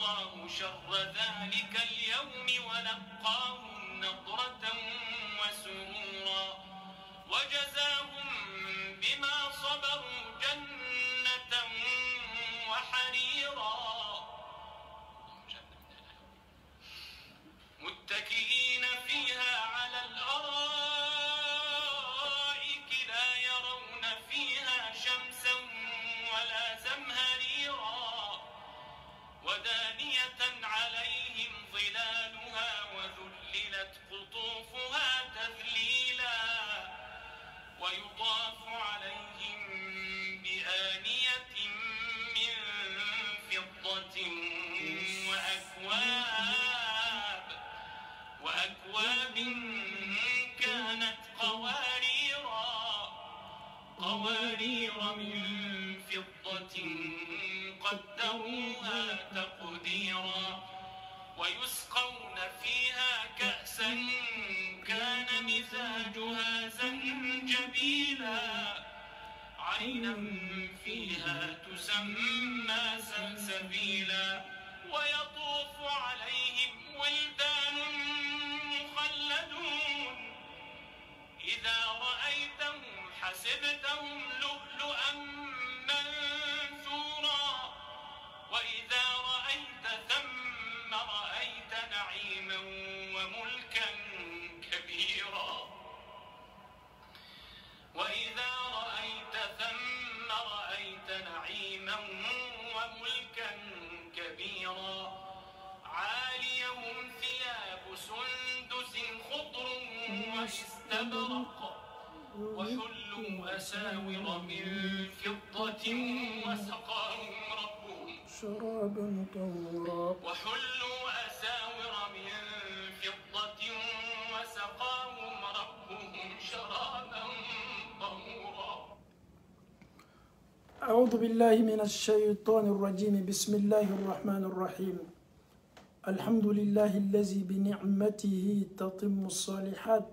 الله شر ذلك اليوم ولقاهم نضرة وسرورا وجزاهم بما صبروا جنة وحريرا متكئين فيها على الأرائك لا يرون فيها شمسا ولا زمهريرا ودانية عليهم ظلالها وذللت قطوفها تذليلا ويطاف عليهم بآنية من فضة وأكواب كانت قوارير من فضة قدروها تقديرا ويسقون فيها كأسا كان مزاجها زنجبيلا عينا فيها تسمى سلسبيلا ويطوف عليهم ولدان مخلدون إذا رأيتهم حسبتهم لؤلؤا منثورا وإذا رأيت ثم رأيت نعيما وملكا كبيرا وإذا رأيت ثم رأيت نعيما وملكا كبيرا عاليهم ثياب سندس خضر واستبرق وحلوا أساور من فضة وسقاهم ربهم شرابا طهورا وحلوا أساور من فضة وسقاهم ربهم شرابا طهورا. أعوذ بالله من الشيطان الرجيم. بسم الله الرحمن الرحيم. الحمد لله الذي بنعمته تتم الصالحات.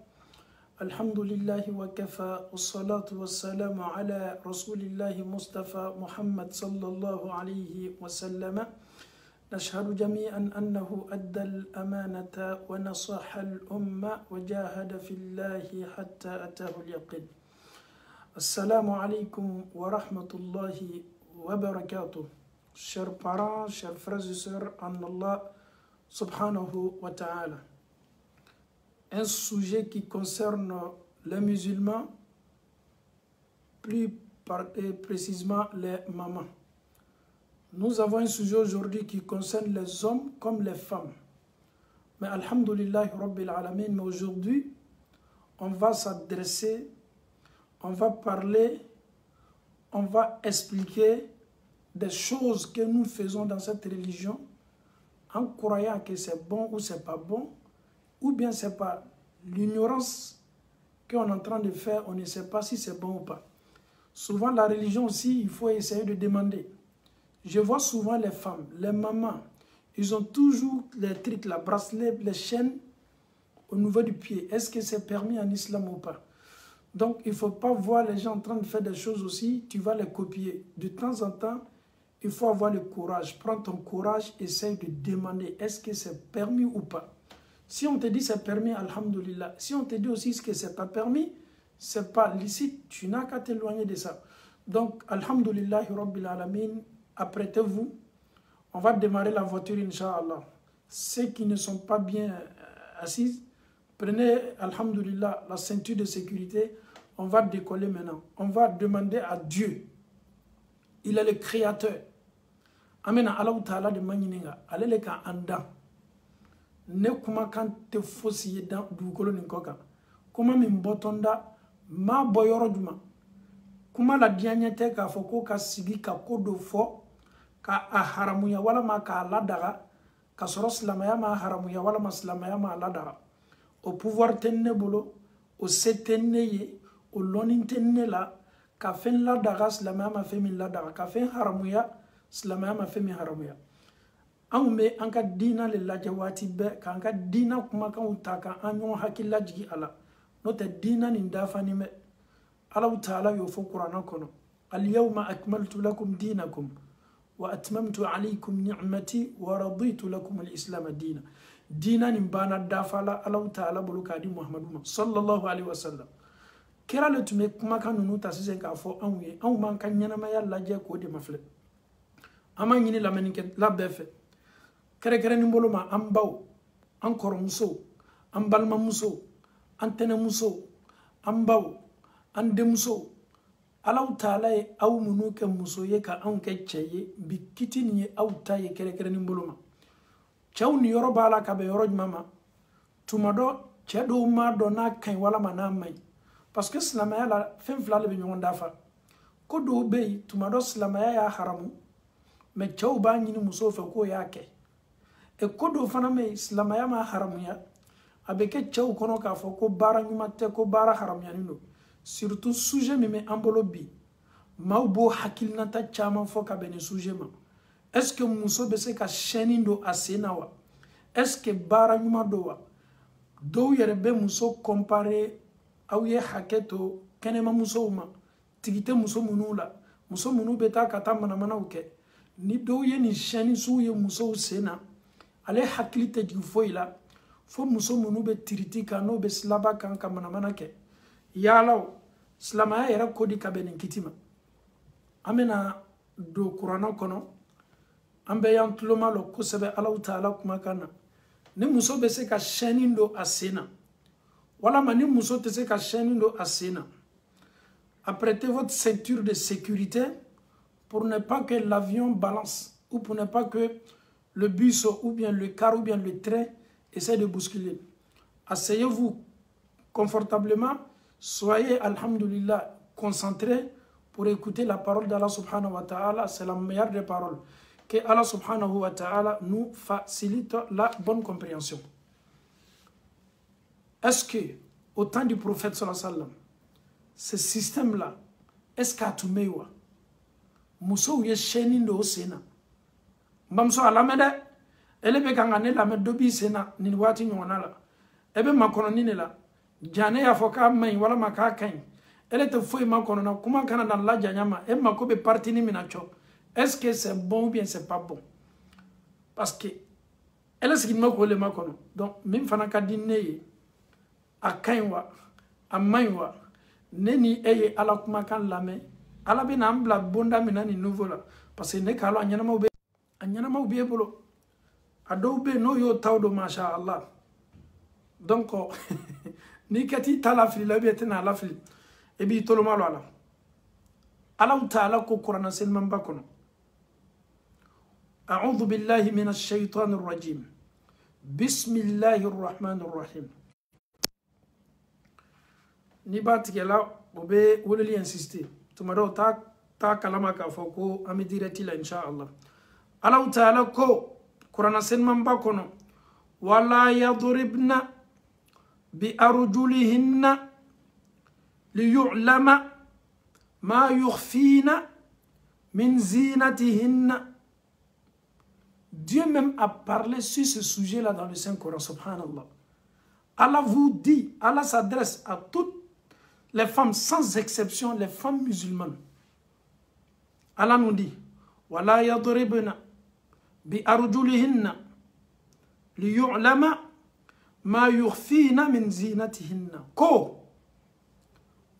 الحمد لله وكفى والصلاة والسلام على رسول الله مصطفى محمد صلى الله عليه وسلم. نشهد جميعا أنه أدى الأمانة ونصح الأمة وجاهد في الله حتى أتاه اليقين. السلام عليكم ورحمة الله وبركاته. Chers parents, chers frères et sœurs en Allah subhanahu wa ta'ala. Un sujet qui concerne les musulmans, plus précisément les mamans. Nous avons un sujet aujourd'hui qui concerne les hommes comme les femmes. Mais alhamdulillah rabbil alamin, mais aujourd'hui, on va s'adresser, on va parler, on va expliquer des choses que nous faisons dans cette religion en croyant que c'est bon ou c'est pas bon, ou bien c'est pas l'ignorance qu'on est en train de faire, on ne sait pas si c'est bon ou pas. Souvent la religion aussi, il faut essayer de demander. Je vois souvent les femmes, les mamans, ils ont toujours les trucs, la bracelet, les chaînes au niveau du pied. Est-ce que c'est permis en islam ou pas? Donc il ne faut pas voir les gens en train de faire des choses aussi, tu vas les copier. De temps en temps, il faut avoir le courage. Prends ton courage, essaye de demander est-ce que c'est permis ou pas. Si on te dit c'est permis, alhamdulillah. Si on te dit aussi que c'est pas permis, c'est pas licite, tu n'as qu'à t'éloigner de ça. Donc, alhamdulillah, rabbil alamin, apprêtez-vous. On va démarrer la voiture, incha'Allah. Ceux qui ne sont pas bien assis, prenez, alhamdulillah, la ceinture de sécurité. On va décoller maintenant. On va demander à Dieu. Il est le créateur. Amen. Allah ta'ala de manininga. Allez le ka anda. Ne kuma kan te fosi dans dugukolo nin kɔ kan kuma min bɔtɔnda ma bɔ yɔrɔ juma kuma la diɲɛ tɛ k'a fɔ ko ka sigi ka ko dɔ fɔ ka a haramuya walama k'a ladaga ka sɔrɔ silamɛya ma haramuya walama silamɛya ma ladaga o pouvoir tɛ ne bolo o se tɛ ne ye o lɔnni tɛ ne la ka fɛn ladaga silamɛya ma fɛn min ladaga ka fɛn haramuya silamɛya ma fɛn min haramuya. Anw bɛ an ka diina le lajɛ waati bɛɛ k'an ka diina kumakanw ta k'an ɲɔgɔn hakili lajigi a la n'o tɛ diina nin dafanin bɛ Allahu Taala y'o fɔ Kurana kɔnɔ al-yawma akmaltu lakum dinakum wa atmamtu alaykum ni'mati wa raditu lakum al-islam dina dina nin bana dafala Allah ta'ala bulu kadi Muhammadu sallallahu alaihi wasallam kira le tume kuma kan nunu ta sisen ka fo anwe an man kan nyana ma yalla je ko de mafle ama nyini la menike la befe kere kere ni mbolo ma ambaw an koromso an balma muso an tene muso ambaw an demso Allah ta'ala aw munu ke muso ye ka an ke cheye bi kitini ye aw ta ye kere kere ni mbolo ma chaw ni yoro bala ka be yoro mama tumado chedo ma do na kan wala mana mai parce que silamaya la fɛn fila le bɛ ɲɔgɔn dafa ko dɔw bɛ yen tuma dɔ silamaya y'a haramu mɛ cɛw b'a ɲini musow fɛ k'o y'a kɛ ko dɔw fana bɛ yen silamaya ma haramuya a bɛ kɛ cɛw kɔnɔ k'a fɔ ko baara ɲuman tɛ ko baara haramuyani don surtout sujet min bɛ an bolo bi maaw b'o hakilinata caman fɔ ka bɛn nin sujet ma est ce que muso bɛ se ka chaîne don a sen na wa est ce que baara ɲuman don wa dɔw yɛrɛ bɛ muso comparer aw ye hakɛ to kɛnɛma musow ma tigi tɛ muso minnu la muso minnu bɛ taa ka taa manamanaw kɛ ni dɔw ye nin chaîne sugu ye musow sen na ale hakili tɛ jigin foyi la fo muso minnu bɛ tiriti kan n'o bɛ silaba kan ka manamana kɛ yaalaw silamaya yɛrɛ ko di ka bɛn nin kiti ma an bɛna don kuranɛ kɔnɔ an bɛ y'an tuloma lɔ kosɛbɛ Alahu Ta'ala kumakan na ni muso bɛ se ka chaîne don a sen na voilà, mani muso te se ka chaîne do asena. Apprêtez votre ceinture de sécurité pour ne pas que l'avion balance ou pour ne pas que le bus ou bien le car ou bien le train essaie de bousculer. Asseyez-vous confortablement, soyez, alhamdulillah, concentrés pour écouter la parole d'Allah subhanahu wa ta'ala. C'est la meilleure des paroles. Que Allah subhanahu wa ta'ala nous facilite la bonne compréhension. Est-ce que, au temps du prophète sallallahu alayhi wa sallam, ce système-là, est-ce qu'il y a tout meilleur? Mousso ye chaîne do sena. Mbamso alamede, ele be kangane la me dobi sena ni wati nyona la. Ebe makono nini la. Jane ya foka mai wala maka kain. Ele te foi makono na kuma kana na la janyama e makobe parti ni minacho. Est-ce que c'est bon ou bien c'est pas bon? Parce que elle est ce qui mako le makono. Donc même fana ka dinne a kainwa a mainwa neni eye ala kuma kan lame ala be na ambla bonda minani nouveau la parce que ne kalo anyana mawbe bolo ado be no yo tawdo masha Allah donc ni kati talafli la be tena lafli e bi tolo malo ala Allah ta'ala ko Qur'an sen mamba kono a'udhu billahi minash shaitanir rajim bismillahir rahmanir rahim. Ni ba tigela obe woleli insister tumado ta kalama ka foko ami direti la inshallah Allah ta'ala ko Qur'an sen mamba kono wala yadribna bi arjulihinna liyu'lama ma yukhfina min zinatihinna. Dieu même a parlé sur ce sujet là dans le Saint-Coran, subhanallah. Allah vous dit, Allah s'adresse à toutes les femmes, sans exception, les femmes musulmanes. Allah nous dit, wala yadribna bi arjulihinna liyu'lama ma yukhfina min zinatihinna. Ko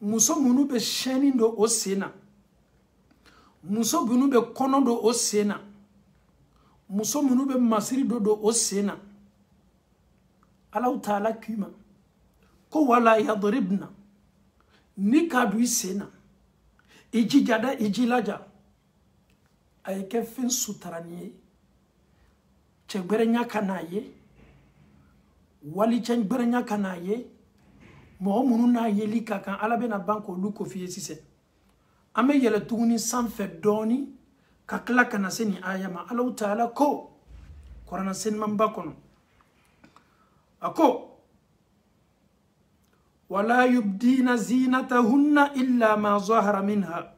muso munu be sheni do o sena, muso munu be kono do o sena, muso munu be masiri do o sena. Allah Ta'ala kima ko wala yadribna ni kadu sena ijijada ijilaja ay ke fin sutaraniye chegbere nyaka naye wali chegbere nyaka naye mo munu na yeli kakan ala be na banko lu ko fiye sise ame yele tuguni san fe doni ka kla kana seni ayama Allah Ta'ala ko Qur'an sen mamba kono ako wala yubdina zinatahunna illa ma zahara minha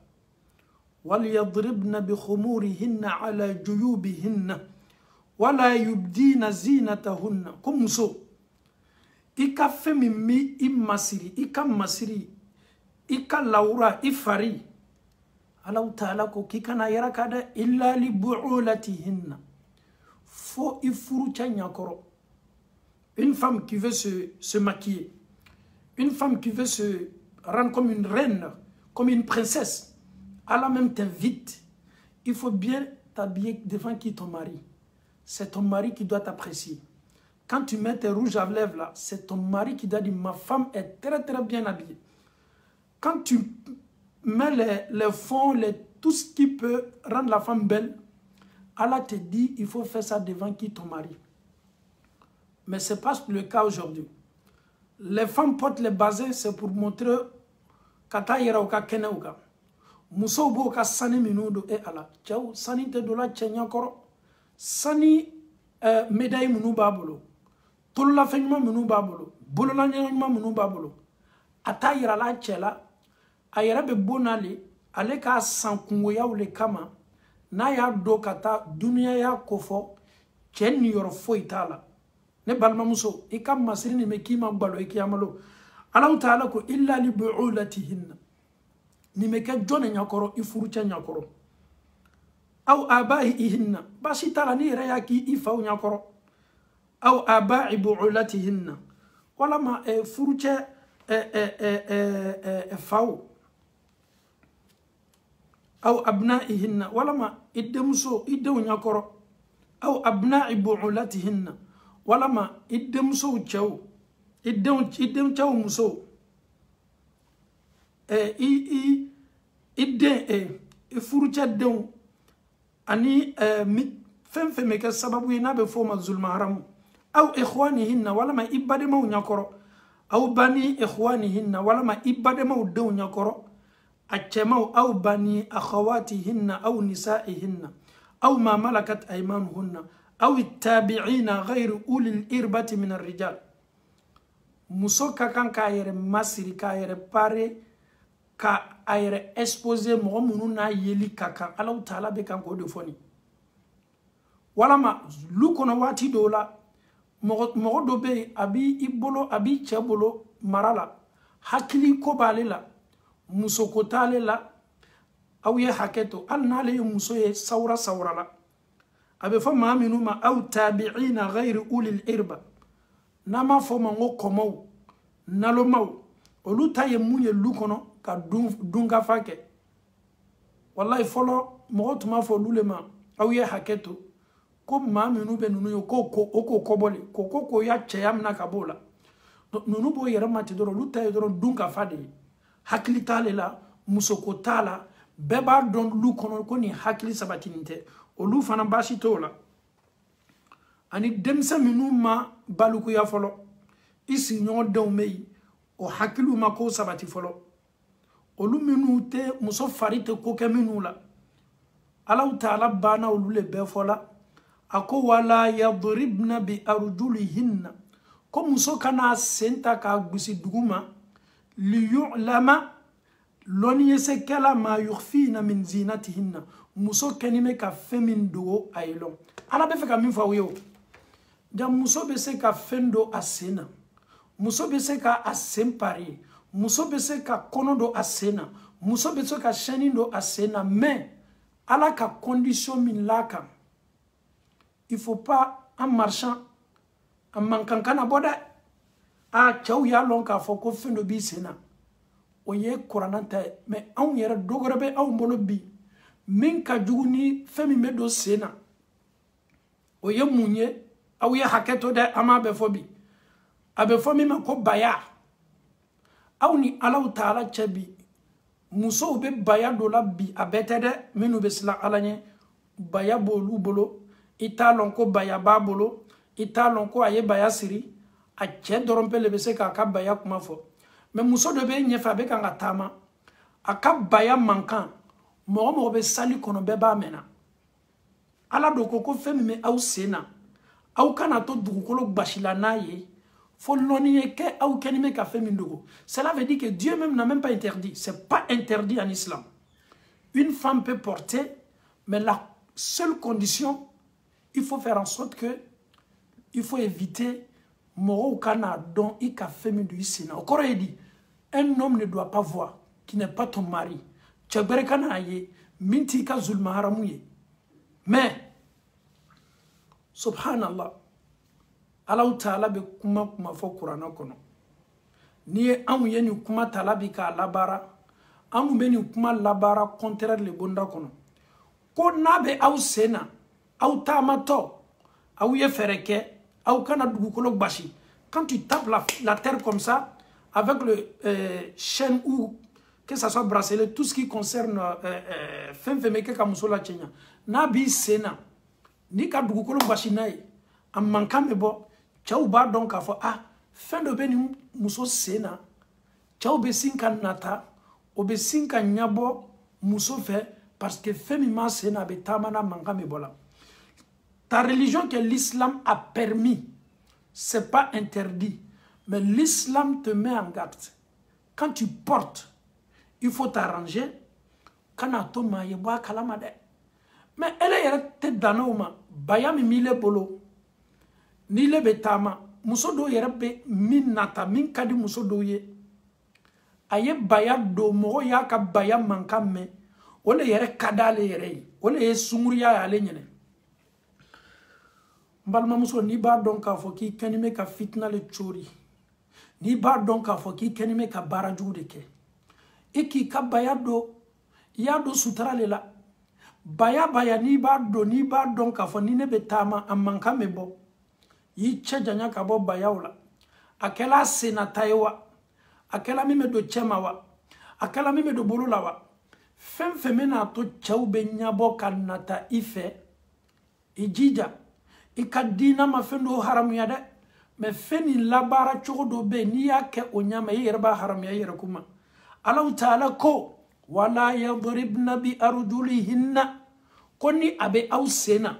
وليضربن بخمورهن على جيوبهن ولا يبدين زينتهن كمسو إكا فمي إمسري إكا مسري إكا لورا إفري Allah ta'ala ko kikana yara kada illa li bu'ulatihinna. Faut ifuru nyakoro. Une femme qui veut se maquiller, une femme qui veut se rendre comme une reine, comme une princesse, Allah même t'invite. Il faut bien t'habiller devant qui ton mari. C'est ton mari qui doit t'apprécier. Quand tu mets tes rouges à lèvres là, c'est ton mari qui doit dire ma femme est très très bien habillée. Quand tu mets les fonds, tout ce qui peut rendre la femme belle, Allah te dit il faut faire ça devant qui ton mari. Mais ce n'est pas le cas aujourd'hui. Les femmes portent les basins, c'est pour montrer kata yera ou ka kene ou ka. Muso bo ka sani minudo e ala. Tiaou sani te dola chenya koro. Sani médaille munu babolo. Tolla fenyma munu babolo. Bolola nyama munu babolo. Ata yera la chela. Ayera be bonali. Ale ka sankungo ya ule kama. Na ya do kata dunia ya kofo. Cheni yoro fo itala. Ne balma muso ikam masrini me kima balo ikiyamalo Allah ta'ala ko illa li bu'ulatihinna ni me ka jone nyakoro ifuru cha nyakoro aw abaihinna bashi tala ni reya ki ifa nyakoro aw abai bu'ulatihinna wala ma furu cha faw aw abnaihinna wala ma iddemuso iddew nyakoro aw abna'i bu'ulatihinna wala ma idem so chaw idem chaw muso furu cha den ani fem fem ke sababu ina be fo ma zulma haram aw ikhwanihinna wala ma ibade ma nyakoro aw bani ikhwanihinna wala ma ibade ma den nyakoro achema aw bani akhawatihinna aw nisaihinna aw ma malakat aymanuhunna أو التابعين غير أولي الإربة من الرجال مسوكا كان كاير ماسري كاير باري كاير اسبوزي مغمونونا يلي كاكا الله تعالى بكان كودو فوني ولا ما لوكونا واتي دولا مغدو بي أبي إبولو أبي تشابولو مرالا حكلي كوبالي لا مسوكو تالي لا أو يحكيتو ألنالي مسوية سورة سورة لا abe fo ma minu ma aw tabi'ina ghayr ulil irba nama fo ma ngo komo nalo maw olu taye munye lukono ka dunga fake wallahi folo mo tuma fo lulema aw ye haketo ko ma minu be nunu yo ko kobole ko ya cheyam na kabola nunu bo yera mati doro lu taye doro dunga fade hakli tale la musoko tala beba don lukono ko ni hakli sabatinite olu fana bashi tola ani demsa minu ma baluku ya folo isi nyon don mei o hakilu ma ko sabati folo olu minu te muso farite ko ke minu la Allah ta'ala bana olu le be fola ako wala yadribna bi arjulihinna ko muso kana senta ka gbisi duguma li yu'lama loni yese kala ma yukhfina min zinatihinna muso kenime ka femin do ayelon ala be fe ka min fa wo jam muso be se ka fendo asena muso be se ka asempari muso be se ka konodo asena muso be se ka shenindo asena mais ala ka condition min laka il faut pas en marchant en manquant kana boda a chaw ya lon ka fo ko fendo bi sena o ye korananta mais on yera dogorebe aw mbolo bi min ka juguni femi medo sena o ye munye aw ye haketo de ama be fobi abe fomi ma ko baya aw ni Allah ta'ala chabi muso be baya do la bi abete de minu be sila alanye baya bolu bolo italon ko baya babolo italon ko aye baya siri a che dorompe le be se ka baya kuma fo mais muso de be nyefa be kan atama aka baya mankan mo be sali kono be ba mena ala do ko femi me aw sena aw kana to dugukolo bashila naye fo loni ke aw kenime ka femi ndogo cela veut dire que Dieu même n'a même pas interdit, c'est pas interdit en islam. Une femme peut porter, mais la seule condition il faut faire en sorte que il faut éviter moro kana don i ka femi du sena. Encore il dit un homme ne doit pas voir qui n'est pas ton mari cɛgbɛrɛ ka n'a ye min t'i ka zulma haramu ye mais subhanallah Allah Ta'ala bɛ kuma fɔ kuranɛ kɔnɔ n'i ye anw ye nin kuma tala bi k'a labaara anw bɛ nin kuma labaara contraire le bonda kɔnɔ ko n'a bɛ aw sen na aw taamatɔ aw ye fɛɛrɛ kɛ aw kana dugukolo basi quand tu tapes la terre comme ça avec le chaîne ou que ça soit bracelet tout ce qui concerne fɛn fɛn bɛ kɛ ka muso la cɛɲa n'a b'i sen na n'i ka dugukolo basi n'a ye a mankan bɛ bɔ cɛw b'a dɔn k'a fɔ ah fɛn dɔ bɛ nin muso sen na cɛw bɛ sin ka nata o bɛ sin ka ɲabɔ muso fɛ parce que fɛn min b'a sen na a bɛ taama na mankan bɛ bɔ la. Ta religion que l'islam a permis, c'est pas interdit, mais l'islam te met en garde. Quand tu portes, il faut t'arranger. Quand tu as tu as mais elle est dans le baya mi mile bolo ni le betama muso do yere be min nata min kadi muso do ye aye baya do mo ya ka baya mankamme wala yere kadale yere wala ye sunguriya ya le nyene mbalma muso ni ba don ka fo ki kanime ka fitna le chori ni ba don ka fo ki kanime ka baraju de ke iki ka baya do ya do sutra le la baya ni ba don ka fo ni ne betama amanka mebo yi chejanya ka bo baya wala akela senatayewa akela mime do chemawa akela mime do bolulawa fem femena to chawbe nyabo kanata ife ijija ikadina mafendo haramu ya de me feni labara chodo be ni yake onyama yerba haramu ya yerakuma Allah Ta'ala ko wala yadribna bi arjulihinna koni abe au sena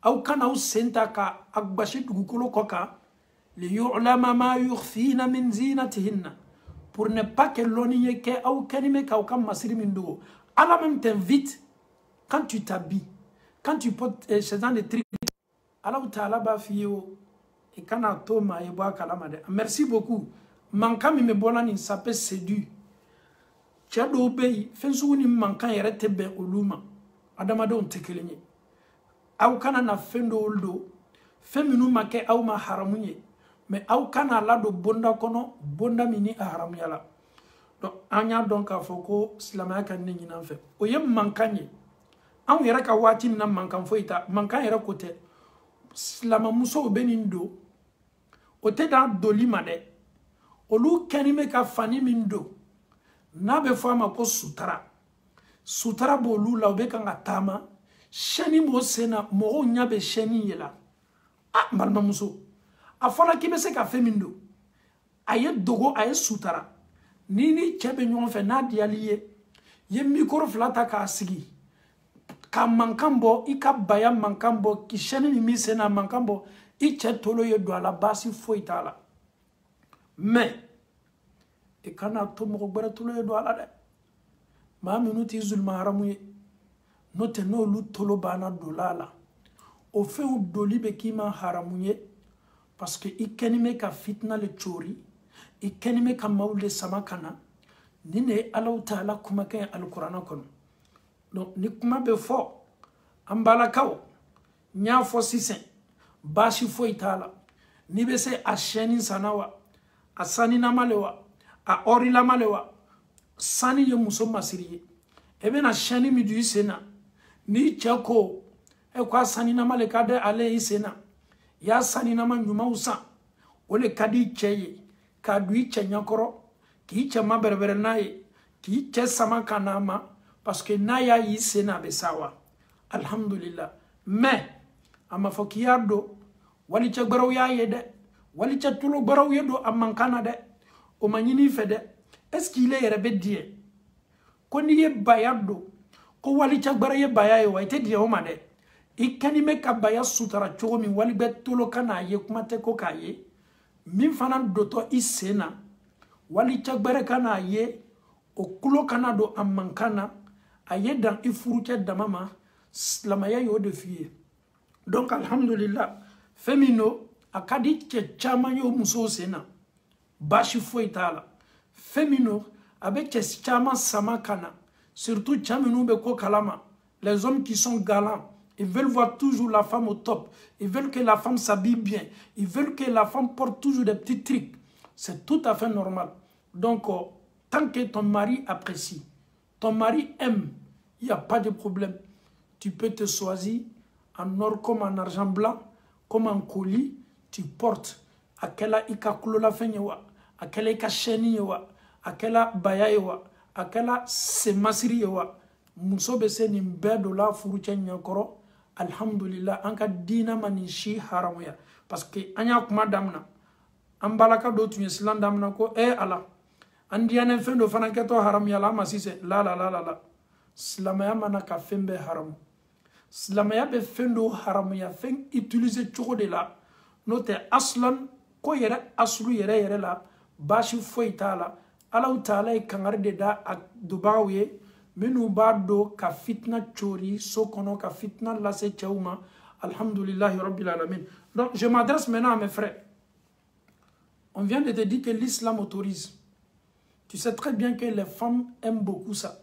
au kana au senta ka agbashi dugukolo koka li yu'lama ma yukhfina min zinatihinna pour ne pas que l'on y ait au kanime ka au kam masiri mindugo. Allah même t'invite quand tu t'habilles, quand tu portes ce genre de trucs. Allah Ta'ala ba fiyo et kana toma e boa kalamade. Merci beaucoup. Manka mi me bolani ça peut séduire. Tchado obey fensu ni manka yere tebe uluma. Adamade on tekelenye. Au kana na fendo oldo feminu make au ma haramunye. Mais au kana la do bonda kono bonda mini haramuya la. Donc anya donc a foko islamaya kan ni nan fe. O yem mankanye. An yere ka wati na mankan foita mankan yere kote. Slama muso benindo ote da doli made olu kanime ka fani mindo na be fama ko sutara bolu la be kan atama sheni mo sena mo nya be sheni yela ah malma muso afola ki be se ka femindo aye dogo aye sutara ni chebe nyon fe na dialiye ye mikoro flata ka sigi ka mankambo ika baya mankambo kisheni ni misena mankambo iche tolo ye do ala basi foitala mais e kana to mo gbara tolo ye do ala de ma minuti zulma haramu ye note no lu tolo bana dolala o fe u doli be kima haramu ye parce que ikenime ka fitna le chori ikenime ka mawle samakana nine Allah Ta'ala kuma kan alqur'ana kono. Donc, ni kuma be fo ambala kaw nya fo sisen bashi fo itala ni be se a sheni sanawa a sani na malewa a ori la malewa sani ye muso masiriye ebe na sheni mi du isena ni chako e kwa sani na male kade ale isena ya sani na manyuma usa ole kadi cheye kadu iche nyakoro ki iche maberebere naye ki iche sama kanama parce que naya yi sena besawa alhamdulillah mais ama fokiyado wali cha gbaraw ya yede wali cha tulo gbaraw yedo amankana de o manyini fede est-ce qu'il est rebe die ko ni ye bayado ko wali cha gbara ye bayaye wa ite die o made ikani me ka baya sutara chogo mi wali be tulo kana ye kuma te ko kaye min fanan doto isena wali cha gbara kana ye o kulo kana do amankana aye dans ifuruche damama slamaya yo de fiye. Donc alhamdulillah femino akadi che chama yo muso sena bashi foitala femino abe che chama samakana Surtout Tchaminou Kalama, les hommes qui sont galants, ils veulent voir toujours la femme au top. Ils veulent que la femme s'habille bien. Ils veulent que la femme porte toujours des petits trucs. C'est tout à fait normal. Donc, tant que ton mari apprécie, ton mari aime, il n'y a pas de problème. Tu peux te choisir en or comme en argent blanc, comme en colis, tu portes. Akela ika kulola fenyewa, akela ika sheni yewa, akela baya yewa, akela semasiri yewa. Muso bese ni mbedo la furuche nyakoro, alhamdulillah, anka dina manishi haramuya. Parce que anya kuma damna, ambalaka do tunye silan damna ko, ala, andiane fendo fanaketo haramuya la masise, la. Silamaya manaka fembe haramu. Silamaya be fendo haramuya fen utiliser choco de la. Note aslan, ko yere aslu yere la, bashi foi tala, ala utala e kangare de da ak dubawe, menu bado ka fitna chori, sokono ka fitna lase chauma, alhamdulillah rabbil alamin. Donc je m'adresse maintenant à mes frères. On vient de te dire que l'islam autorise. Tu sais très bien que les femmes aiment beaucoup ça.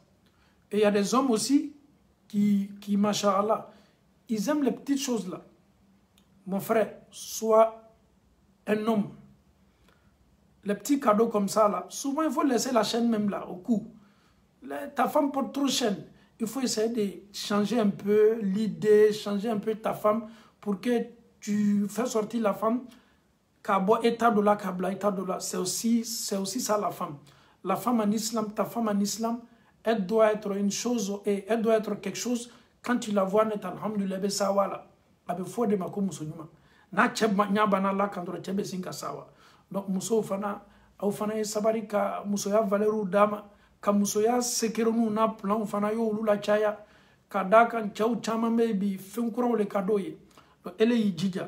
Et il y a des hommes aussi qui machallah, ils aiment les petites choses là. Mon frère, sois un homme. Les petits cadeaux comme ça là, souvent il faut laisser la chaîne même là, au cou. Ta femme porte trop de chaîne. Il faut essayer de changer un peu l'idée, changer un peu ta femme pour que tu fasses sortir la femme. C'est aussi ça la femme. La femme en islam, ta femme en islam, elle doit être une chose et elle doit être quelque chose quand tu la vois net alhamdulillah sawala abe fode mako musulma na cheba nyabana la kandro chebe sinka sawa donc muso fana au fana sabari ka muso ya valeru dama ka muso ya sekeronu na plan fana yo lula chaya ka daka chau chama maybe finkuro le kadoye donc elle est jija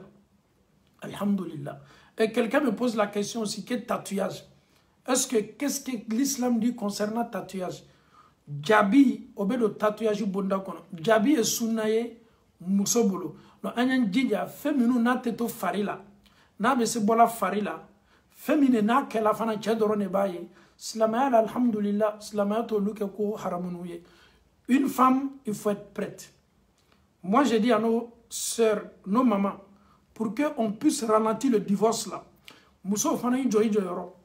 alhamdulillah. Et quelqu'un me pose la question aussi, quel tatouage? Qu'est-ce que l'islam dit concernant tatouage? Jabi obedo tatouage bonda kono. Jabi e sunnaye musobolo. No anyan jija feminu na teto farila. Na be se bola farila. Femine na kela fana chedoro ne baye. Slamaya alhamdulillah, slamaya to luke ko haramunouye. Une femme, il faut être prête. Moi je dis à nos sœurs, nos mamans, pour qu'on puisse ralentir le divorce là. Muso fana ijo yoro.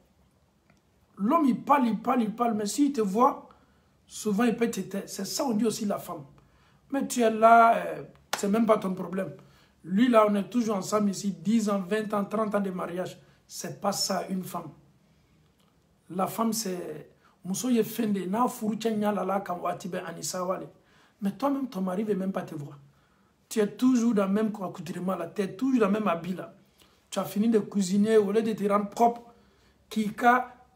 L'homme il parle, mais s'il te voit, souvent il peut t'aider. C'est ça on dit aussi la femme. Mais tu es là, c'est même pas ton problème. Lui là, on est toujours ensemble ici, 10 ans, 20 ans, 30 ans de mariage. C'est pas ça une femme. La femme c'est... Muso ye fende, na furu chenya lala kamwatibe anisawale. Mais toi-même, ton mari ne veut même pas te voir. Tu es toujours dans le même accoutrement là, tu es toujours dans le même habit là. Tu as fini de cuisiner, au lieu de te rendre propre, qui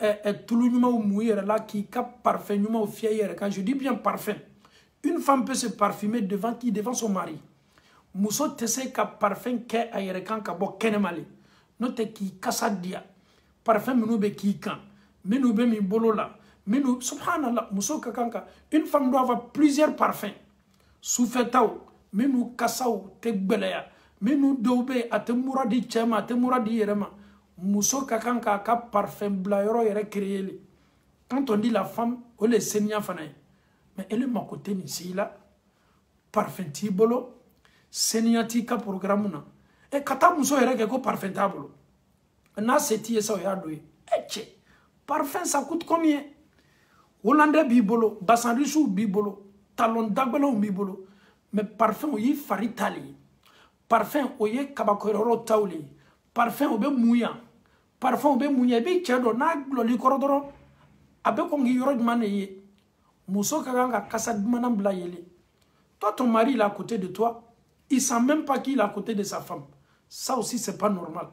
est tout le monde mouillé là, qui a parfum, au fier. Quand je dis bien parfum, une femme peut se parfumer devant son mari. Muso te se ka parfum ke ayere kan ka bo kenemali. No te ki kasadia. Parfum minu be ki kan. Minu be mi bolo là. Minu subhanallah muso ka kanka. Une femme doit avoir plusieurs parfums. Soufetao, minu kasao te gbeleya. Minu dobe ate muradi chema, ate muradi yerema. Muso ka kanka ka parfum blayoro yere créé. Quand on dit la femme, on les seigneur fanaye. Mais elle est ma côté ici là. Parfum tibolo. Seniati ka programme na e kata muso yere ke ko parfum tabolo na seti esa ya doye eche parfum ça coûte combien hollandais bibolo basanrichou bibolo talon dagbelo bibolo mais parfum yi faritali parfum oye kabakororo tawli parfum obe muya parfum obe muya bi chedo na gloli korodoro abe ko ngi yoro mané muso kanga kasad manam bla yele toi ton mari il est à côté de toi. Il ne sent même pas qu'il est à côté de sa femme. Ça aussi, ce n'est pas normal.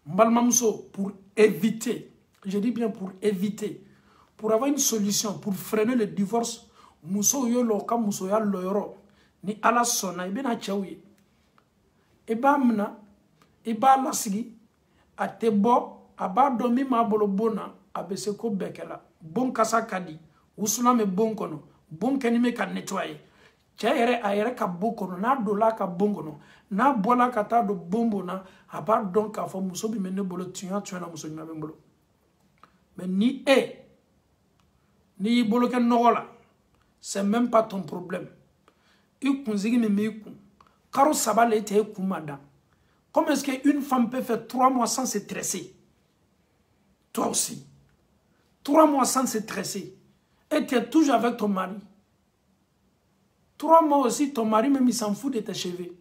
Mbalmamso, pour éviter, je dis bien pour éviter, pour avoir une solution, pour freiner le divorce, Mousso yolo ka Mousso ya loyoro, ni ala sona, ibe na chaouye. Eba mna, eba lasigi, a tebo, aba domi ma bolo bona, abese ko bekela. Bon kasa kadi, usula me bon kono, bon kenime ka nettoyer. Chere ayere ka bokono na dola ka bongono na bola ka ta do bombo na aba donc ka fo muso bi menne bolo tuya na muso nyama bolo mais ni bolo ken nogola c'est même pas ton problème. Comment est-ce qu'une femme peut faire 3 mois sans se tresser? Toi aussi. 3 mois sans se tresser. Et tu es toujours avec ton mari. 3 mois aussi, ton mari même il s'en fout de tes cheveux.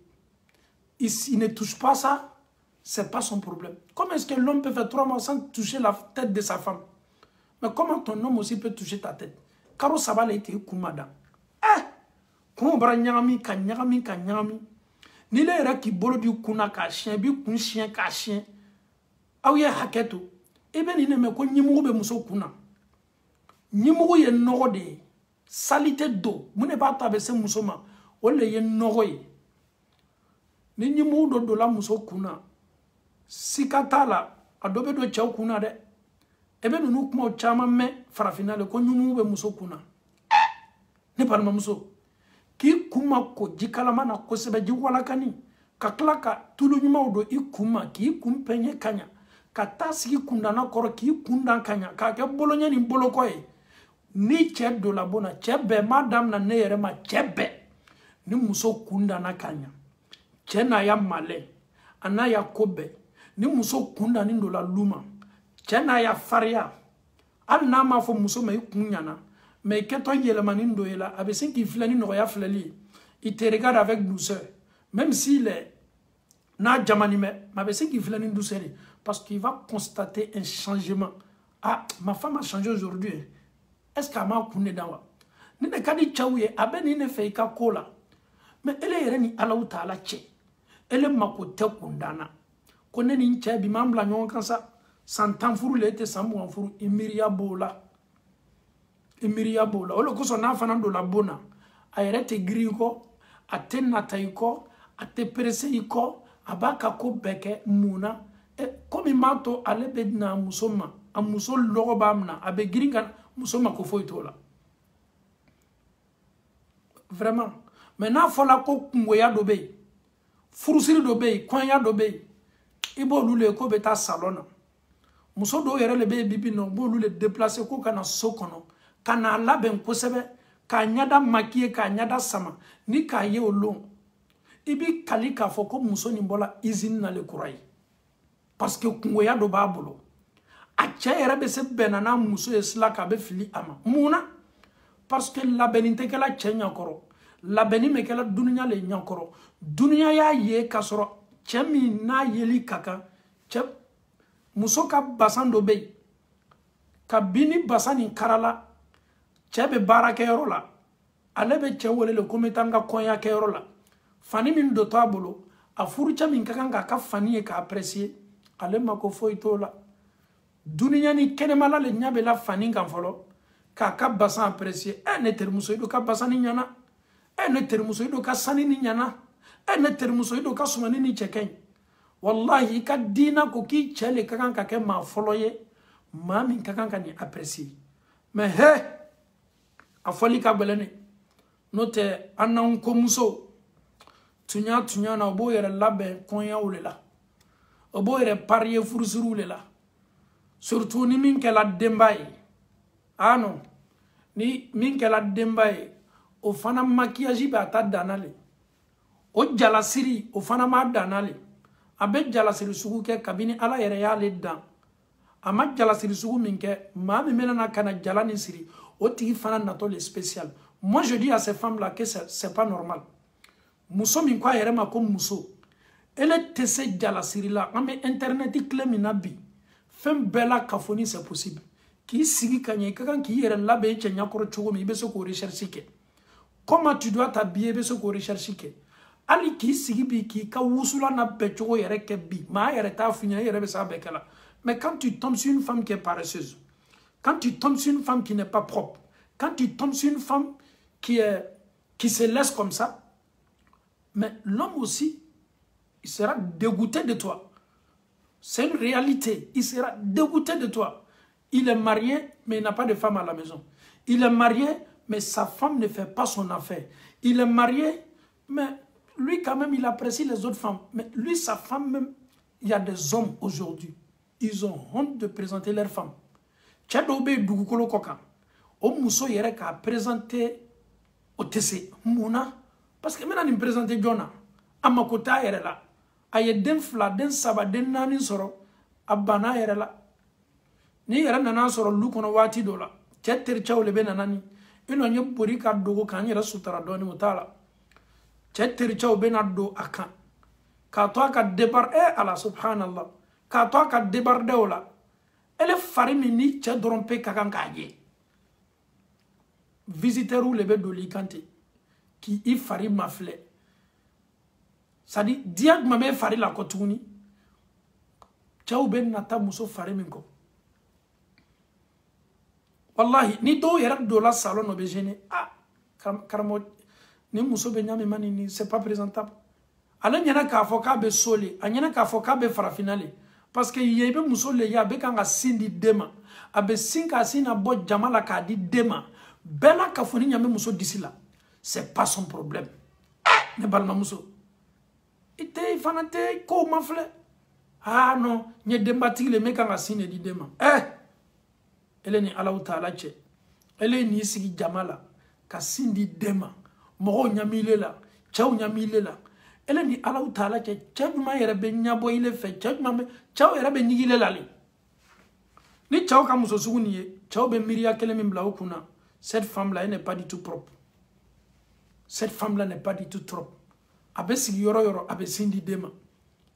Il ne touche pas ça, c'est pas son problème. Comment est-ce que l'homme peut faire 3 mois sans toucher la tête de sa femme? Mais comment ton homme aussi peut toucher ta tête? Karo sabala ite kumada. Comment bra nyami ka nyami ka nyami. Ni le ra ki bolo di kuna ka chien bi kun chien ka chien. Aw ye haketo. Ebe ni ne me ko nyimugo be muso kuna. Nyimugo ye nogo de salité d'eau. Mune ba ta be se muso ma. Ole ye nogo ye. Ni nyimugo do la muso kuna. Sikatala adobe do chaw kuna de. Ebe nunu kuma chama me farafina le ko nyimugo be muso kuna. Ne parma muso. Ki kuma ko jikalama na kosebe jiwalakani kaklaka tulu nyuma do ikuma ki kumpenye kanya kata sigi kundana koro ki kundan kanya ka ke bolonya ni boloko e ni che do la bona chebe madam na neyere ma chebe ni muso kundana kanya chena ya male anaya kobe ni muso kundani ndo la luma chena ya faria anna ma fo muso mai kunyana. Mais quand on y est là, avec ce qui flâne, il te regarde avec douceur. Même s'il est n'a jamais mais avec ce qui flâne douceur, parce qu'il va constater un changement. Ah, ma femme a changé aujourd'hui. Est-ce qu'elle m'a connu dans ni ne kadi chawye abe ni ne fait ka kola. Mais elle est ni ala uta ala che. Elle ma ko te kundana. Konne ni che bi mambla nyon kansa. Santan furu le te sambu en furu imiria bola. Imiria bola. Olo kuso na fanando la bona. Ayere griko, ate nataiko, ate pereseiko, abaka ko beke muna. E komi mato alebe na musoma, a muso logo bamna, abe gringa musoma ko foitola. Vraiment. Maintenant fola ko kungoya dobe. Furusiri dobe, kwanya dobe. Ibo lule ko beta salona. Muso do yere lebe bibi no bo lule déplacer ko kana sokono. Kana laben kosebe ka nyada makie ka nyada sama ni ka ye olon ibi kalika foko muso ni bola izin na le kurai parce que kungoya do babolo a chayere be se benana muso esla ka be fili ama muna parce que la beninte kala chenya koro la beni me kala dunya le nyankoro dunya ya ye kasoro chemi na yeli kaka che muso ka basando be ka bini basani karala chebe barake yorola alebe chewole le kometanga konya ke yorola fani min do tabolo afuru chamin kakanga ka fani e ka apprécier ale mako foitola dunia ni kenemala le nyabe la fani kan folo ka basan apprécier ne termuso do ka basani nyana ne termuso do ka sani ni nyana ne termuso do ka sumani ni cheken wallahi ka dina ko ki chele kakanga ke ma foloye mami kakanga ni apprécier mais he afoli ka belene note anan ko muso tunya na obo yere labe konya ulela obo yere parier furusuru ulela surtout ni min kala dembaye ano ni min kala dembaye o fana maquillage ba ta danale o jala siri o fana ma danale abe jala siri sugu ke kabini ala yere ya le dan ama jala siri sugu min ke ma mi menana kana jala ni siri Oti fana nato le spécial. Moi je dis à ces femmes là que c'est pas normal. Muso min kwa yere ma ko muso. Elle te se jala siri la. Ame internet clé minabi. Fem bella kafoni c'est possible. Ki sigi kanye kakan ki yere la be che nyakoro chogo mi beso ko recherche ke. Comment tu dois t'habiller beso ko recherche ke. Ali ki sigi bi ki ka wusula na be chogo yere ke bi. Ma yere ta finya yere be sa be kala. Mais quand tu tombes sur une femme qui est paresseuse, quand tu tombes sur une femme qui n'est pas propre, quand tu tombes sur une femme qui se laisse comme ça, mais l'homme aussi, il sera dégoûté de toi. C'est une réalité. Il sera dégoûté de toi. Il est marié, mais il n'a pas de femme à la maison. Il est marié, mais sa femme ne fait pas son affaire. Il est marié, mais lui quand même, il apprécie les autres femmes. Mais lui, sa femme même, il y a des hommes aujourd'hui, ils ont honte de présenter leur femme. Tchadoube Dougukolo Koka. O muso yere ka présenter o tɛ se mun na parce que n bɛna nin présenter jɔn na a mako t'a yɛrɛ la a ye den 2 den 3 den 4 sɔrɔ a banna a yɛrɛ la ni yɛrɛ nana sɔrɔ lu kɔnɔ waati dɔ la cɛ tericɛw le bɛ nana ni i nɔ ye bori ka dogo k'an yɛrɛ sutara dɔɔni o t'a la cɛ tericɛw bɛ na don a kan k'a to a ka départ ala subhanallah k'a to a ka débarder o la ele fari min ni cɛ dɔrɔn pe ka kan k'a ye visiteurs le bɛ doli kan ten k'i fari mafilɛ c'est à dire diɲɛ jumɛn bɛ fari la kɔ tuguni cɛw bɛ nata muso fari min kɔ wallahi ni dɔw yɛrɛ dola salon dɔ bɛ gêner karamɔgɔ ni muso bɛ ɲami ma ni c'est pas présentable ale ɲɛna k'a fɔ k'a bɛ so le a ɲɛna k'a fɔ k'a bɛ farafinna le parce que yen i bɛ muso le ye a bɛ kan ka sin di den ma a bɛ sin k'a sin na bɔ jama la k'a di den ma bɛɛ n'a ka fɔ ni ɲami muso disi la c'est pas son problème ne balimamuso i fana tɛ kow ma filɛ non n ye denbatigi le n bɛ kan ka sin de di den ma ele ni Alahu Taala cɛ ele ni sigi jama la ka sin di den ma mɔgɔw ɲamile la cɛw ɲamile la ele ni Alahu Taala cɛ cɛ jumɛn yɛrɛ bɛ ɲabɔ ile fɛ cɛw yɛrɛ bɛ ɲigile la le ni cɛw ka muso sugu nin ye cɛw bɛ miiriya kelen min bila o kunna cette femme là elle n'est pas du tout propre cette femme là n'est pas du tout propre a bɛ sigi yɔrɔ yɔrɔ a bɛ sin di den ma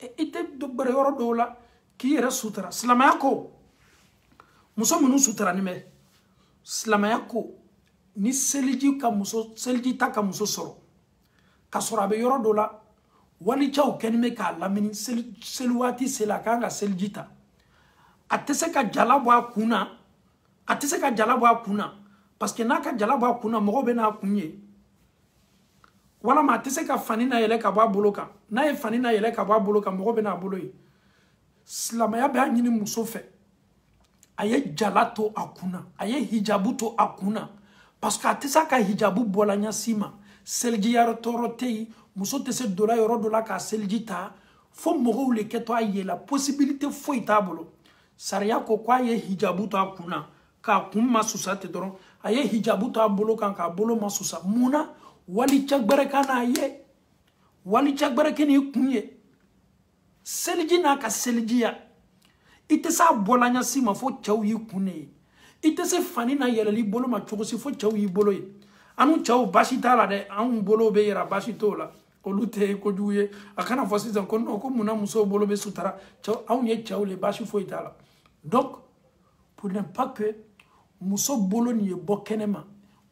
i tɛ gbɛrɛ yɔrɔ dɔw la k'i yɛrɛ sutura silamɛya ko muso minnu suturani bɛ silamɛya ko ni seliji ta ka muso sɔrɔ ka sɔrɔ a bɛ yɔrɔ dɔ la walicɛw kɛlen bɛ k'a lamini seli waati seli a kan ka seliji ta a tɛ se ka jala bɔ a kun na a tɛ se ka jala bɔ a kun na parce que n'a ka jala bɔ a kun na mɔgɔw bɛ n'a kun ye walama a tɛ se ka fani na yɛlɛ ka bɔ a bolo kan n'a ye fani na yɛlɛ ka bɔ a bolo kan mɔgɔw bɛ n'a bolo ye silamɛya bɛ a ɲini muso fɛ a ye jala to a kun na a ye hijabu to a kun na parce que a tɛ se ka hijabu bɔla ɲasi ma seliji yɔrɔ tɔɔrɔ tɛ yen muso tɛ se dola yɔrɔ dɔ la k'a seliji ta fo mɔgɔw le kɛtɔ a ye la possibilité foyi t'a bolo sariya ko k'a ye hijabu to a kun na k'a kun ma susa ten dɔrɔn a ye hijabu to a bolo kan k'a bolo ma susa mun na walicɛ gbɛrɛ ka n'a ye walicɛ gbɛrɛ kɛ n'i kun ye seliji n'a ka selijiya i tɛ se a bɔla ɲasi ma fo cɛw y'i kun ne ye i tɛ se fani na yɛlɛli bolo ma cogo si fo cɛw y'i bolo ye anu cɛw baasi t'a la dɛ anw bolo bɛ yɛrɛ baasi t'o la olu tɛ kojugu ye a kana fɔ sisan ko non ko munna musow bolo bɛ sutara cɛw anw ye cɛw le baasi foyi t'a la donc pour ne pas que muso bolo nin ye bɔ kɛnɛma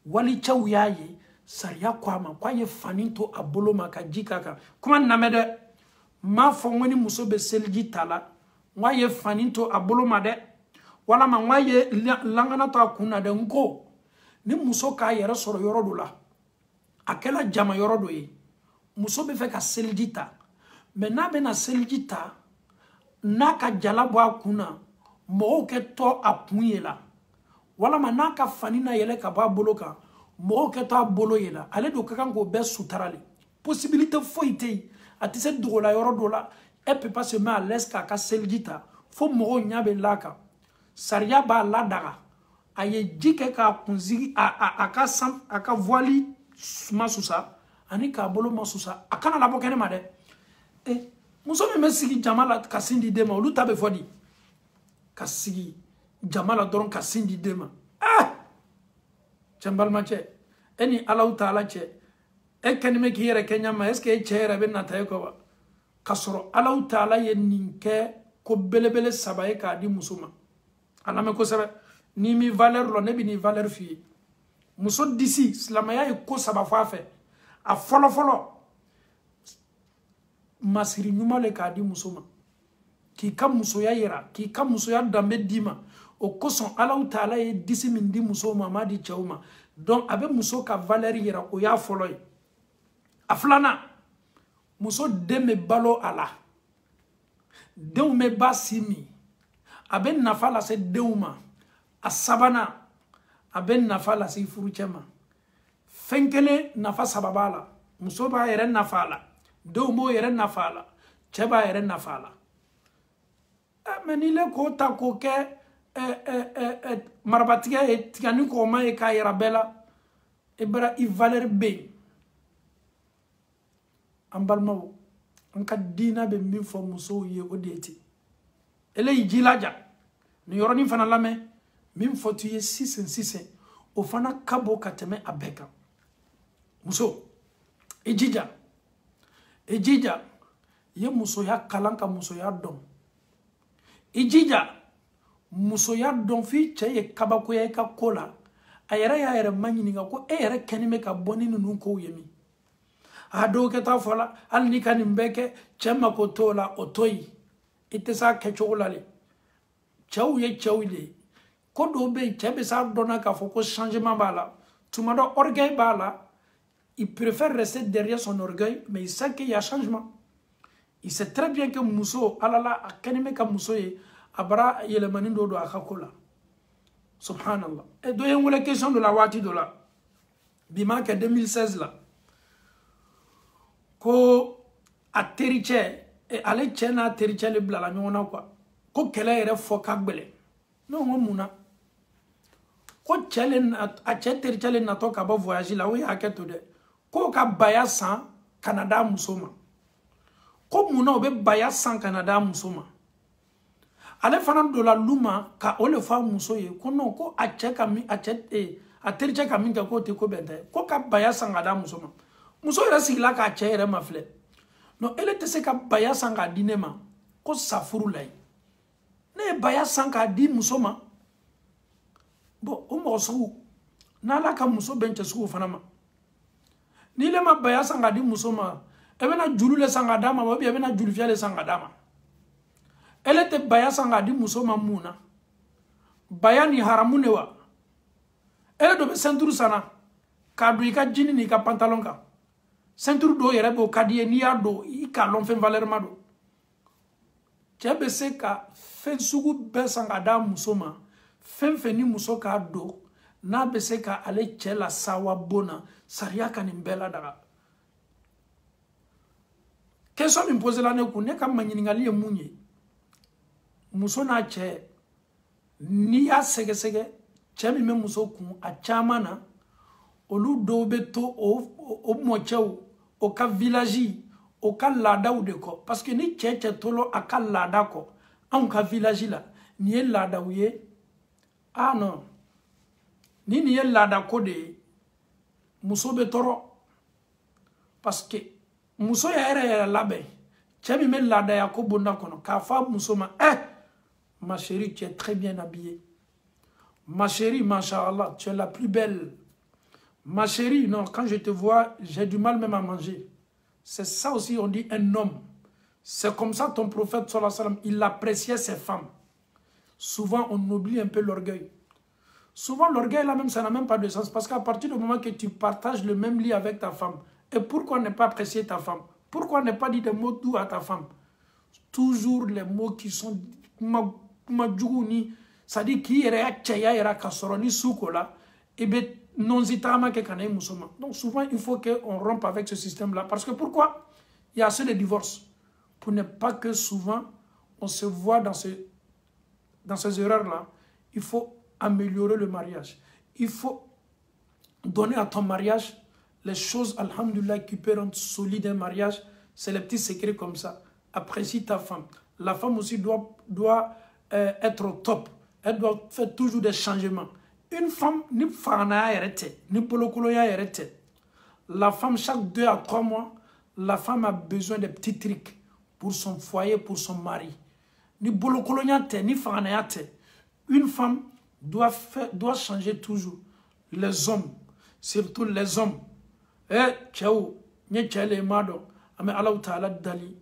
walicɛw y'a ye sariya ko a ma k'a ye fani to a bolo ma ka ji k'a kan kuma namɛ dɛ m'a fɔ n ko ni muso bɛ seliji ta la n k'a ye fani to a bolo ma dɛ walama n k'a ye langana to a kun na dɛ n ko ni muso k'a yɛrɛ sɔrɔ yɔrɔ dɔ la a kɛla jama yɔrɔ dɔ ye muso bɛ fɛ ka seliji ta mais n'a bɛna seliji ta n'a ka jala bɔ a kun na mɔgɔw kɛtɔ a kun ye la walama n'a ka fani na yɛlɛ ka bɔ a bolo kan mɔgɔw kɛtɔ a bolo ye la ale de ka kan k'o bɛɛ sutura le possibilité foyi tɛ yen a tɛ se dogola yɔrɔ dɔ la elle peut pas se mettre à l'aise k'a ka seliji ta fo mɔgɔw ɲɛ bɛ l'a kan sariya b'a ladaga a ye ji kɛ k'a kunsigi a ka voili ma susa ani k'a bolo ma susa a kana labɔ kɛnɛ ma dɛ muso min bɛ sigi jama la ka sin di den ma olu ta bɛ fɔ di ka sigi jama la dɔrɔn ka sin di den ma cɛ n balimacɛ e ni Alahu Taala cɛ e kɛlen bɛ k'i yɛrɛ kɛ ɲama est ce que e cɛ yɛrɛ bɛ nata e kɔ wa ka sɔrɔ Alahu Taala ye nin kɛ ko belebele 3 ye k'a di muso ma a lamɛn kosɛbɛ n'i mi valeur lɔ ne bɛ nin valeur f'i ye muso disi silamɛya ye ko 3 fɔ a fɛ a fɔlɔ fɔlɔ masiri ɲuman le k'a di muso ma k'i ka musoya yira k'i ka musoya danbe d'i ma o kosɔn Alahu Taala ye disi min di musow ma a m'a di cɛw ma donc a bɛ muso ka valeur yira o y'a fɔlɔ ye a filanan muso den bɛ balo a la denw bɛ ba si min a bɛ nafa lase denw ma a sabanan a bɛ nafa lase furucɛ ma fɛn kelen nafa 3 b'a la muso b'a yɛrɛ nafa a la denw b'o yɛrɛ nafa a la cɛ b'a yɛrɛ nafa a la mais n'i le k'o ta k'o kɛ marabatigɛ ye tigɛ ni kɔgɔma ye k'a yira bɛɛ la e bara i valeur be an balimaw an ka diina bɛ min fɔ musow ye o de ti ele yi jilaja ni yɔrɔnin fana lamɛn min fɔ tu ye sisan o fana ka bon ka tɛmɛ a bɛɛ kan muso i jija ye musoya kalan ka musoya dɔn i jija musoya dɔn f'i cɛ ye kabakoya i ka ko la a yɛrɛ y'a yɛrɛ ma ɲininka ko e yɛrɛ kɛnin bɛ ka bɔ ni ninnu kow ye min a dɔw kɛ taa fɔ la hali n'i ka nin bɛɛ kɛ cɛ mako t'o la o to yen i tɛ s'a kɛcogo la le cɛw ye cɛw de ko dɔw bɛ yen cɛ bɛ s'a dɔnna k'a fɔ ko changement b'a la tuma dɔ orgueil b'a la il préfère rester derrière son orgueil mais il sait qu'il y a changement il sait très bien que muso alala a kɛnin bɛ ka muso ye a bara yɛlɛmani dɔ don a ka ko la subhanallah et dɔ ye n wele question dɔ la waati dɔ la bi m'a kɛ 2016 la ko a teri cɛ ale cɛ n'a teri cɛ le bilala ɲɔgɔn na quoi ko kɛlɛ yɛrɛ fɔ ka gbɛlɛ ne ko mun na ko a cɛ teri cɛ le natɔ ka bɔ voyage la o ye hakɛ to dɛ ko ka baya san ka na d'a muso ma ko mun na o bɛ baya san ka na d'a muso ma ale fana donna lu ma ka o le fɔ a muso ye ko non ko a teri cɛ ka min kɛ k'o tɛ ko bɛn tɛ ko ka baya san ka d'a muso ma muso yɛrɛ sigila k'a cɛ yɛrɛ ma filɛ non ele tɛ se ka baya san k'a di ne ma ko sa furu la ye ne ye baya san k'a di muso ma bon o mɔgɔ sugu n'ala ka muso bɛn cɛ sugu fana ma n'i le ma baya san k'a di muso ma e bɛna juru le san k'a d'a ma ou bien e bɛna jurufiyɛ le san k'a d'a ma ele tɛ baya san k'a di muso ma mun na baya ni haramu de wa ele dɔ bɛ ceinture sanna k'a don i ka jini n'i ka pantalon kan ceinture dɔw yɛrɛ b'o ka di ye n'i y'a don i k'a lɔn fɛn valeur ma don cɛ bɛ se ka fɛn sugu bɛɛ san ka d'a muso ma fɛn fɛn ni muso k'a don n'a bɛ se ka ale cɛ la sawa bon na sariya ka nin bɛɛ ladaga question min posera ne kun ne ka maɲiningali ye mun ye muso n'a cɛ n'i y'a sɛgɛsɛgɛ cɛ min bɛ muso kun a caman na olu dɔw bɛ to o mɔcɛw o ka village o ka laadaw de kɔ parce que ni cɛ tolo a ka laada kɔ anw ka village la nin ye laadaw ye ah non ni nin ye laada ko de ye muso bɛ tɔɔrɔ parce que muso yɛrɛ labɛn cɛ min bɛ laadaya ko bonda kɔnɔ k'a fɔ a muso ma ma chérie tu es très bien habillée ma chérie machallah tu es la plus belle ma chérie non quand je te vois j'ai du mal même à manger c'est ça aussi on dit un homme c'est comme ça ton prophète sallallahu alayhi wa sallam il appréciait ses femmes souvent on oublie un peu l'orgueil souvent l'orgueil là même ça n'a même pas de sens parce qu'à partir du moment que tu partages le même lit avec ta femme et pourquoi ne pas apprécier ta femme pourquoi ne pas dire des mots doux à ta femme toujours les mots qui sont c'est-à-dire qui est cɛya ka sɔrɔ ni su ko la et be non-zitama ke kana musulman. Donc souvent il faut qu'on rompe avec ce système là parce que pourquoi il y a assez de divorces pour ne pas que souvent on se voit dans ces erreurs là. Il faut améliorer le mariage, il faut donner à ton mariage les choses alhamdoulilah qui peuvent rendre solide un mariage. C'est les petits secrets comme ça. Apprécie ta femme. La femme aussi doit être au top. Elle doit faire toujours des changements. Une femme, ni fana yarete, ni polokoloya yarete. La femme, chaque 2 à 3 mois, la femme a besoin de petits trucs pour son foyer, pour son mari. Ni polokoloya te, ni fana yate. Une femme doit changer toujours. Les hommes, surtout les hommes. Tchao, nye tchale mado, ame Allah ta'ala dali,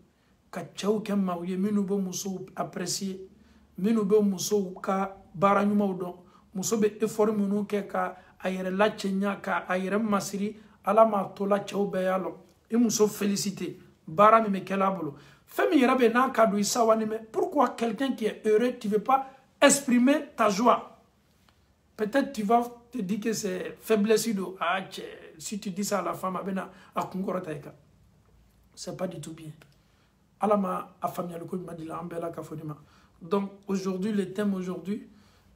ka tchao kem mawye, minu bo muso apprécier. Minu be muso ka bara ɲumanw dɔn muso be effort minnu kɛ ka a yɛrɛ lacɛɲa ka a yɛrɛ masiri ala m'a to la cɛw bɛɛ y'a lɔn i muso félicité baara min bɛ kɛla a bolo fɛn min yɛrɛ bɛ n'a ka don i sawani mais pourquoi quelqu'un qui est heureux tu veux pas exprimer ta joie peut-être tu vas te dire que c'est faiblesse do si tu dis ça à la femme a bɛna a kun kɔrɔta i kan c'est pas du tout bien ala ma a faamuyali ko ɲuman di la an bɛɛ la ka fɔ di ma. Donc aujourd'hui, le thème aujourd'hui,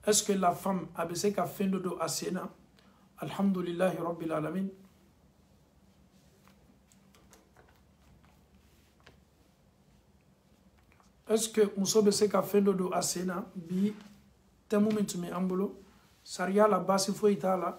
est-ce que la femme a besoin qu'à fin de do asena? Alhamdulillahi Rabbil Alamin. Est-ce que muso be se ka fendo do asena bi temu mitumi ambulo sariya la basi fo itala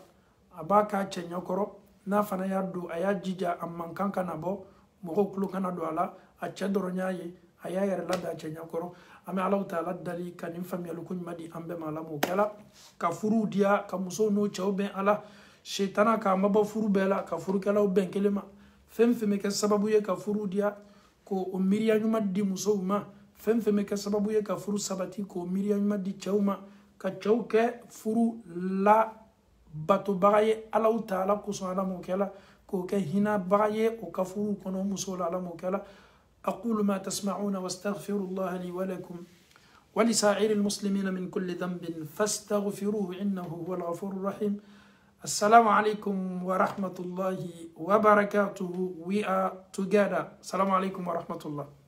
abaka chenyokoro na fana ya do aya jija amman kanka na bo mo kulu kana do ala a chedoro nyaaye aya yere la da chenyokoro ame Allah taala dali kanim famiyalu kun madi ambe malamu kala ka furu dia ka muso no chawbe ala shaytana ka maba furu bela ka furu kala ben kelema fem ke sababu ye ka furu dia ko o miriya nyuma di muso ma fem ke sababu ye ka furu sabati ko miriya nyuma di chawma ka chawke furu la bato bagaye Allah taala ko so ala mo kala ko ke hina bagaye o ka furu kono muso la ala mo kala أقول ما تسمعون واستغفر الله لي ولكم ولسائر المسلمين من كل ذنب فاستغفروه إنه هو الغفور الرحيم. السلام عليكم ورحمة الله وبركاته. We are together. السلام عليكم ورحمة الله.